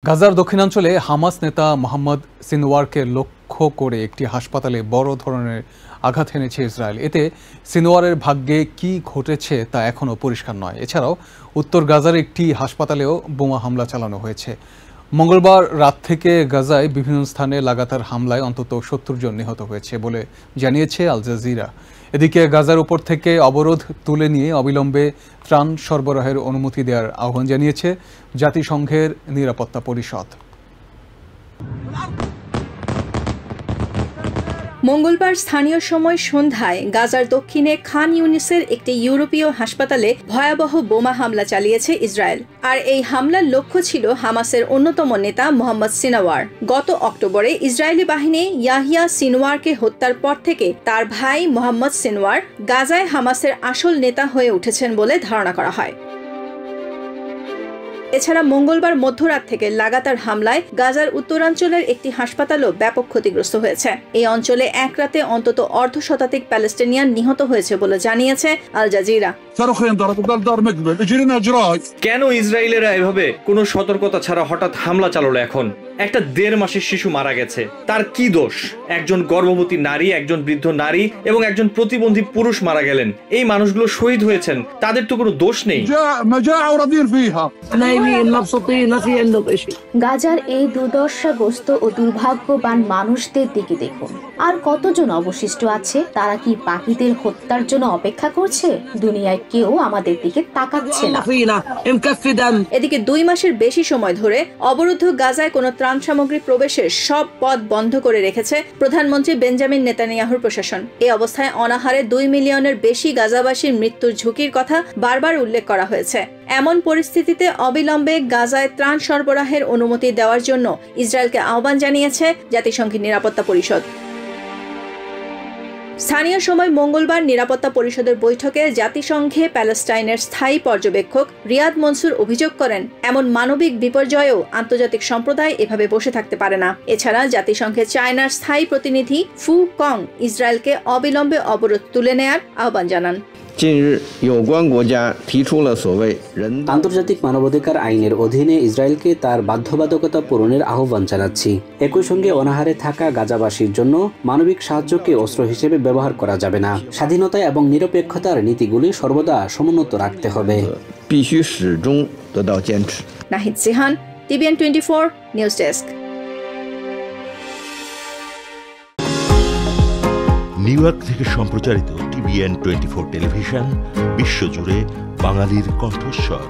গাজার দক্ষিণাঞ্চলে হামাস নেতা মোহাম্মদ সিনওয়ারকে লক্ষ্য করে একটি হাসপাতালে বড় ধরনের আঘাত এনেছে ইসরায়েল। এতে সিনওয়ারের ভাগ্যে কি ঘটেছে তা এখনও পরিষ্কার নয়। এছাড়াও উত্তর গাজার একটি হাসপাতালেও বোমা হামলা চালানো হয়েছে। মঙ্গলবার রাত থেকে গাজায় বিভিন্ন স্থানে লাগাতার হামলায় অন্তত ৭০ জন নিহত হয়েছে বলে জানিয়েছে আল জাজিরা। এদিকে গাজার উপর থেকে অবরোধ তুলে নিয়ে অবিলম্বে ত্রাণ সরবরাহের অনুমতি দেওয়ার আহ্বান জানিয়েছে জাতিসংঘের নিরাপত্তা পরিষদ। মঙ্গলবার স্থানীয় সময় সন্ধ্যায় গাজার দক্ষিণে খান ইউনিসের একটি ইউরোপীয় হাসপাতালে ভয়াবহ বোমা হামলা চালিয়েছে ইসরায়েল। আর এই হামলার লক্ষ্য ছিল হামাসের অন্যতম নেতা মোহাম্মদ সিনওয়ার। গত অক্টোবরে ইসরায়েলি বাহিনী ইয়াহিয়া সিনওয়ারকে হত্যার পর থেকে তার ভাই মোহাম্মদ সিনওয়ার গাজায় হামাসের আসল নেতা হয়ে উঠেছেন বলে ধারণা করা হয়। এছাড়া মঙ্গলবার মধ্যরাত থেকে লাগাতার হামলায় গাজার উত্তরাঞ্চলের একটি হাসপাতালও ব্যাপক ক্ষতিগ্রস্ত হয়েছে। এই অঞ্চলে এক রাতে অন্তত অর্ধশতাধিক প্যালেস্টিনিয়ান নিহত হয়েছে বলে জানিয়েছে আল জাজিরা। কেন ইসরায়েলেরা এভাবে কোনো সতর্কতা ছাড়া হঠাৎ হামলা চালালো? এখন একটা ১.৫ মাসের শিশু মারা গেছে, তার কি দোষ? একজন গর্ভবতী নারী, একজন বৃদ্ধ নারী এবং একজন প্রতিবন্ধী পুরুষ মারা গেলেন। এই মানুষগুলো শহীদ হয়েছেন, তাদের তো কোনো দোষ নেই। গাজার এই দুর্দশাগ্রস্ত ও দুর্ভাগ্যবান মানুষদের দিকে দেখুন। আর কতজন অবশিষ্ট আছে? তারা কি পাখিদের হত্যার জন্য অপেক্ষা করছে? দুনিয়ায় কেউ আমাদের দিকে তাকাচ্ছে না। এদিকে ২ মাসের বেশি সময় ধরে অবরুদ্ধ গাজায় কোনো ত্রাণ সামগ্রী প্রবেশের সব পথ বন্ধ করে রেখেছে প্রধানমন্ত্রী বেঞ্জামিন নেতানিয়াহুর প্রশাসন। এই অবস্থায় অনাহারে ২ মিলিয়নের বেশি গাজাবাসীর মৃত্যুর ঝুঁকির কথা বারবার উল্লেখ করা হয়েছে। এমন পরিস্থিতিতে অবিলম্বে গাজায় ত্রাণ সরবরাহের অনুমতি দেওয়ার জন্য ইসরায়েলকে আহ্বান জানিয়েছে জাতিসংঘের নিরাপত্তা পরিষদ। স্থানীয় সময় মঙ্গলবার নিরাপত্তা পরিষদের বৈঠকে জাতিসংঘে প্যালেস্টাইনের স্থায়ী পর্যবেক্ষক রিয়াদ মনসুর অভিযোগ করেন, এমন মানবিক বিপর্যয়েও আন্তর্জাতিক সম্প্রদায় এভাবে বসে থাকতে পারে না। এছাড়া জাতিসংঘে চায়নার স্থায়ী প্রতিনিধি ফু কং ইসরায়েলকে অবিলম্বে অবরোধ তুলে নেয়ার আহ্বান জানান। আন্তর্জাতিক মানবাধিকার আইনের অধীনে ইসরায়েলকে তার বাধ্যবাধকতা পূরণের আহ্বান জানাচ্ছি। একই সঙ্গে অনাহারে থাকা গাজাবাসীর জন্য মানবিক সাহায্যকে অস্ত্র হিসেবে ব্যবহার করা যাবে না। স্বাধীনতা এবং নিরপেক্ষতার নীতিগুলি সর্বদা সমুন্নত রাখতে হবে। Nahid Sihan, TVN 24 news desk. New York থেকে সম্প্রচারিত টিভিএন 24 টেলিভিশন বিশ্বজুড়ে বাঙালির কণ্ঠস্বর।